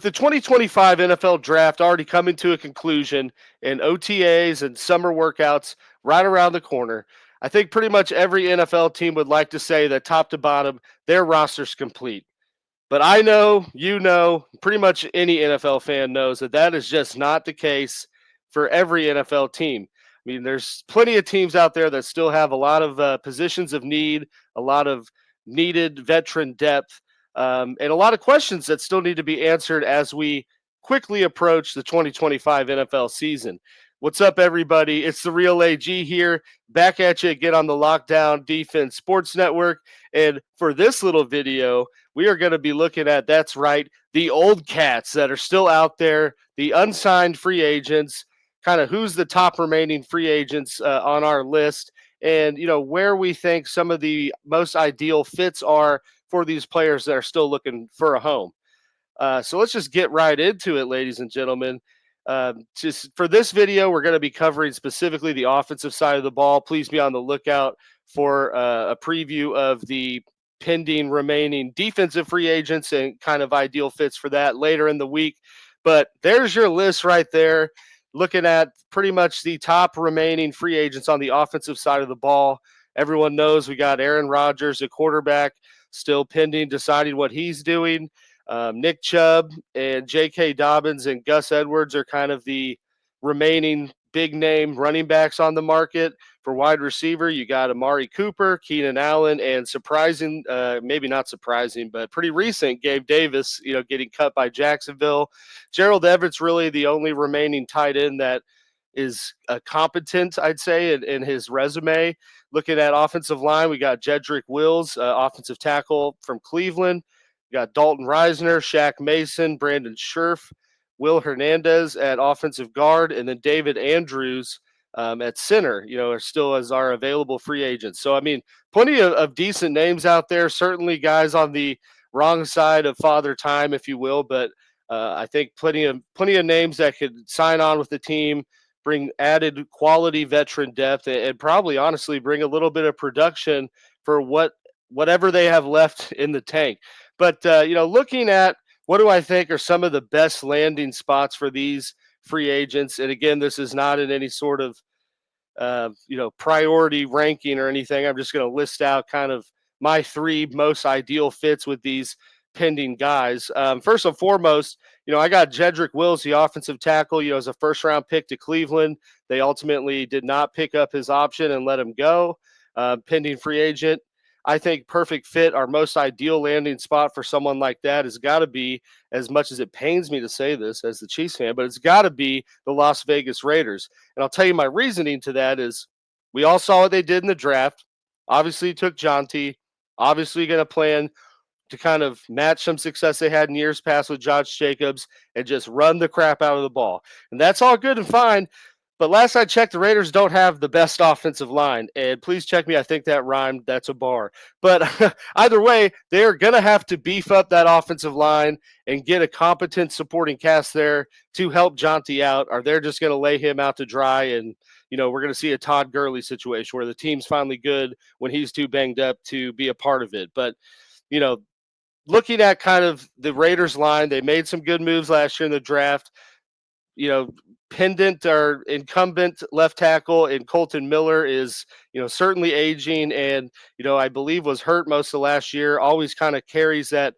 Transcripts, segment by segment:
With the 2025 NFL draft already coming to a conclusion and OTAs and summer workouts right around the corner, I think pretty much every NFL team would like to say that top to bottom, their roster's complete. But I know, pretty much any NFL fan knows that that is just not the case for every NFL team. I mean, there's plenty of teams out there that still have a lot of positions of need, a lot of needed veteran depth, and a lot of questions that still need to be answered as we quickly approach the 2025 NFL season. What's up, everybody? It's the Real AG here, back at you again on the Lockdown Defense Sports Network. And for this little video, we are going to be looking at, that's right, the old cats that are still out there, the unsigned free agents, kind of who's the top remaining free agents on our list, and where we think some of the most ideal fits are for these players that are still looking for a home. So let's just get right into it, ladies and gentlemen. Just for this video, we're going to be covering specifically the offensive side of the ball. Please be on the lookout for a preview of the pending remaining defensive free agents and kind of ideal fits for that later in the week. But there's your list right there, looking at pretty much the top remaining free agents on the offensive side of the ball. Everyone knows we got Aaron Rodgers, a quarterback, still pending, deciding what he's doing. Nick Chubb and J.K. Dobbins and Gus Edwards are kind of the remaining big name running backs on the market. For wide receiver, you got Amari Cooper, Keenan Allen, and surprising, maybe not surprising, but pretty recent, Gabe Davis, getting cut by Jacksonville. Gerald Everett's really the only remaining tight end that is competent, I'd say, in his resume. Looking at offensive line, we got Jedrick Wills, offensive tackle from Cleveland. We got Dalton Reisner, Shaq Mason, Brandon Scherf, Will Hernandez at offensive guard, and then David Andrews at center, are still as our available free agents. So, I mean, plenty of decent names out there, certainly guys on the wrong side of father time, if you will, but I think plenty of names that could sign on with the team, bring added quality veteran depth, and probably honestly bring a little bit of production for whatever they have left in the tank. But, looking at what do I think are some of the best landing spots for these free agents, and again, this is not in any sort of, priority ranking or anything. I'm just going to list out kind of my three most ideal fits with these pending guys. First and foremost, I got Jedrick Wills, the offensive tackle, as a first-round pick to Cleveland. They ultimately did not pick up his option and let him go. Pending free agent. I think perfect fit, our most ideal landing spot for someone like that has got to be, as much as it pains me to say this as the Chiefs fan, but it's got to be the Las Vegas Raiders. And I'll tell you my reasoning to that is we all saw what they did in the draft. Obviously took Jonty, obviously going to plan to kind of match some success they had in years past with Josh Jacobs and just run the crap out of the ball. And that's all good and fine. But last I checked, the Raiders don't have the best offensive line. And please check me. I think that rhymed. That's a bar. But either way, they're going to have to beef up that offensive line and get a competent supporting cast there to help Jonty out, or they're just going to lay him out to dry. And, we're going to see a Todd Gurley situation where the team's finally good when he's too banged up to be a part of it. But, looking at kind of the Raiders line, they made some good moves last year in the draft. Pendant or incumbent left tackle in Colton Miller is, certainly aging and, I believe was hurt most of last year, always kind of carries that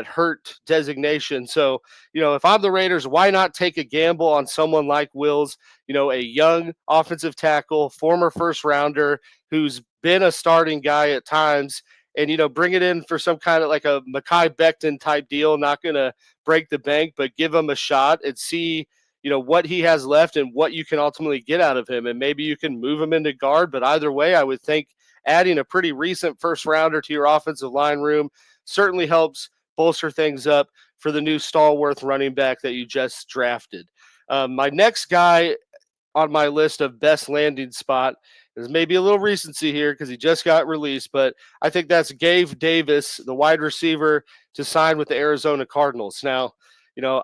hurt designation. So, if I'm the Raiders, why not take a gamble on someone like Wills, a young offensive tackle, former first rounder who's been a starting guy at times, and, bring it in for some kind of like a Mekhi Becton type deal, not going to break the bank, but give him a shot and see, what he has left and what you can ultimately get out of him. And maybe you can move him into guard. But either way, I would think adding a pretty recent first rounder to your offensive line room certainly helps bolster things up for the new stalwart running back that you just drafted. My next guy on my list of best landing spot is maybe a little recency here because he just got released, but I think that's Gabe Davis, the wide receiver, to sign with the Arizona Cardinals. Now,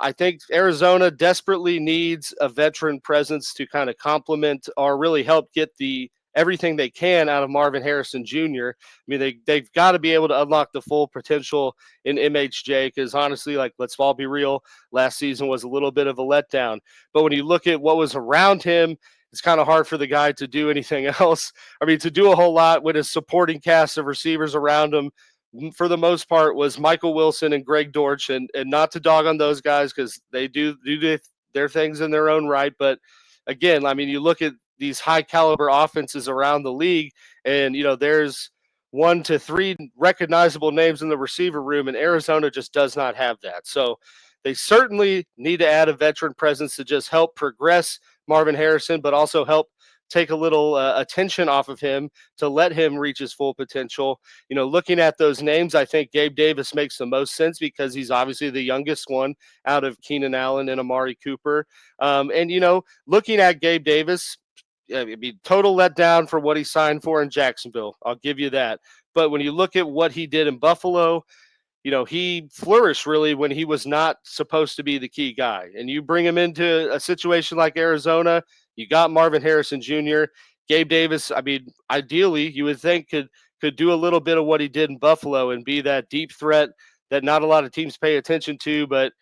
I think Arizona desperately needs a veteran presence to kind of complement or really help get the everything they can out of Marvin Harrison Jr. I mean, they've got to be able to unlock the full potential in MHJ because honestly, like, let's all be real, last season was a little bit of a letdown. But when you look at what was around him, it's kind of hard for the guy to do anything else. I mean, to do a whole lot with his supporting cast of receivers around him, for the most part, was Michael Wilson and Greg Dortch, and not to dog on those guys because they do their things in their own right. But again, I mean, you look at these high caliber offenses around the league, and there's 1 to 3 recognizable names in the receiver room, and Arizona just does not have that. So they certainly need to add a veteran presence to just help progress Marvin Harrison, but also help take a little attention off of him to let him reach his full potential. Looking at those names, I think Gabe Davis makes the most sense because he's obviously the youngest one out of Keenan Allen and Amari Cooper. Looking at Gabe Davis, it'd be total letdown for what he signed for in Jacksonville. I'll give you that. But when you look at what he did in Buffalo, he flourished really when he was not supposed to be the key guy. And you bring him into a situation like Arizona, you got Marvin Harrison Jr., Gabe Davis. I mean, ideally, you would think could do a little bit of what he did in Buffalo and be that deep threat that not a lot of teams pay attention to, but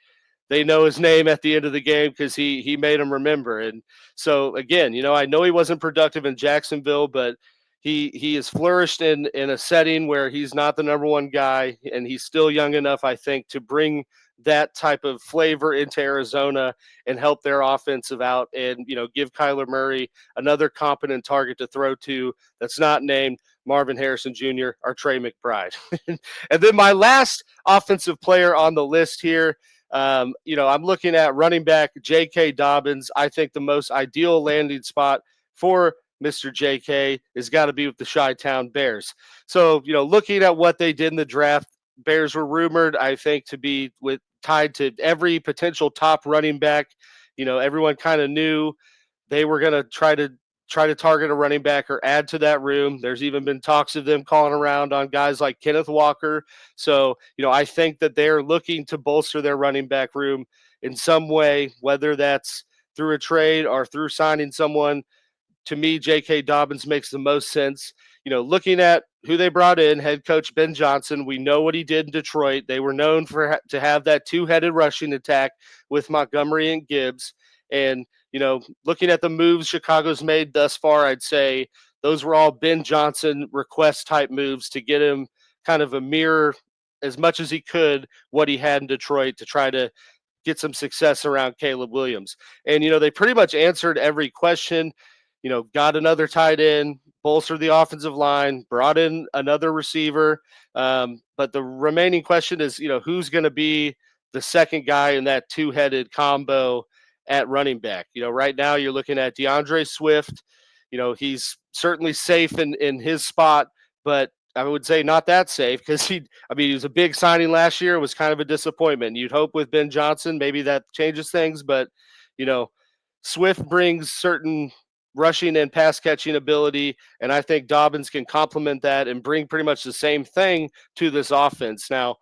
they know his name at the end of the game because he made them remember. And so again, I know he wasn't productive in Jacksonville, but he has flourished in a setting where he's not the number one guy, and he's still young enough, I think, to bring that type of flavor into Arizona and help their offensive out and, give Kyler Murray another competent target to throw to that's not named Marvin Harrison Jr. or Trey McBride. And then my last offensive player on the list here, I'm looking at running back J.K. Dobbins. I think the most ideal landing spot for Mr. J.K. has got to be with the Chi-Town Bears. So, looking at what they did in the draft, Bears were rumored, I think, to be tied to every potential top running back. Everyone kind of knew they were going to try to target a running back or add to that room. There's even been talks of them calling around on guys like Kenneth Walker. So, I think that they're looking to bolster their running back room in some way, whether that's through a trade or through signing someone. To me, J.K. Dobbins makes the most sense. Looking at who they brought in, head coach Ben Johnson, we know what he did in Detroit. They were known to have that two-headed rushing attack with Montgomery and Gibbs. And, looking at the moves Chicago's made thus far, I'd say those were all Ben Johnson request type moves to get him kind of a mirror as much as he could what he had in Detroit to try to get some success around Caleb Williams. And, they pretty much answered every question. Got another tight end, bolstered the offensive line, brought in another receiver. But the remaining question is, who's going to be the second guy in that two-headed combo at running back? Right now you're looking at DeAndre Swift. He's certainly safe in his spot, but I would say not that safe because he was a big signing last year. It was kind of a disappointment. You'd hope with Ben Johnson, maybe that changes things, but, Swift brings certain rushing and pass catching ability, and I think Dobbins can complement that and bring pretty much the same thing to this offense. Now,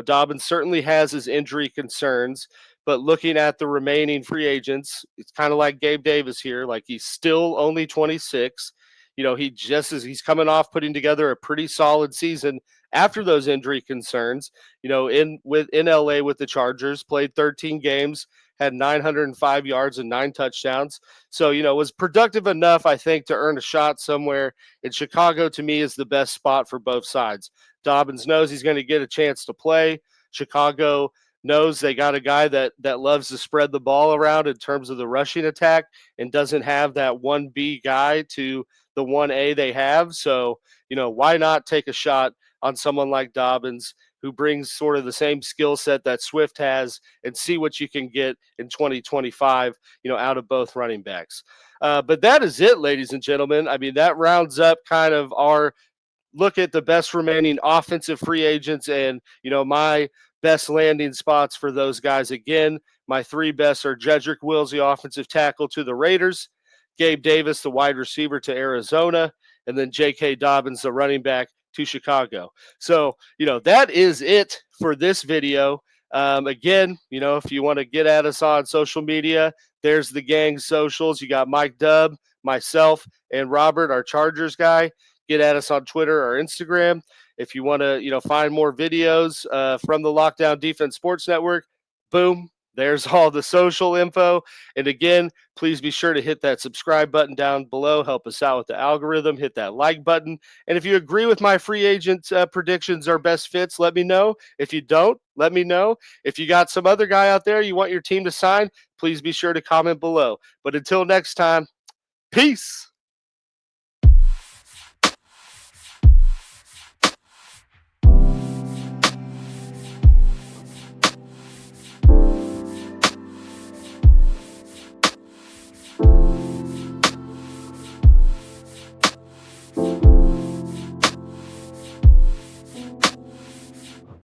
Dobbins certainly has his injury concerns, but looking at the remaining free agents, it's kind of like Gabe Davis here. Like, he's still only 26. He's coming off putting together a pretty solid season after those injury concerns. In LA with the Chargers, played 13 games, had 905 yards and 9 touchdowns. So, was productive enough, I think, to earn a shot somewhere. In Chicago, to me, is the best spot for both sides. Dobbins knows he's going to get a chance to play. Chicago knows they got a guy that loves to spread the ball around in terms of the rushing attack and doesn't have that 1B guy to the 1A they have. So, why not take a shot on someone like Dobbins, who brings sort of the same skill set that Swift has, and see what you can get in 2025, out of both running backs. But that is it, ladies and gentlemen. That rounds up kind of our look at the best remaining offensive free agents and, my best landing spots for those guys. Again, my 3 best are Jedrick Wills, the offensive tackle, to the Raiders, Gabe Davis, the wide receiver, to Arizona, and then J.K. Dobbins, the running back, to Chicago. So, that is it for this video. Again, if you want to get at us on social media, there's the gang socials. You got Mike Dubb, myself, and Robert, our Chargers guy. Get at us on Twitter or Instagram. If you want to, find more videos from the Lockdown Defense Sports Network, boom, there's all the social info. And again, please be sure to hit that subscribe button down below. Help us out with the algorithm. Hit that like button. And if you agree with my free agent predictions or best fits, let me know. If you don't, let me know. If you got some other guy out there you want your team to sign, please be sure to comment below. But until next time, peace.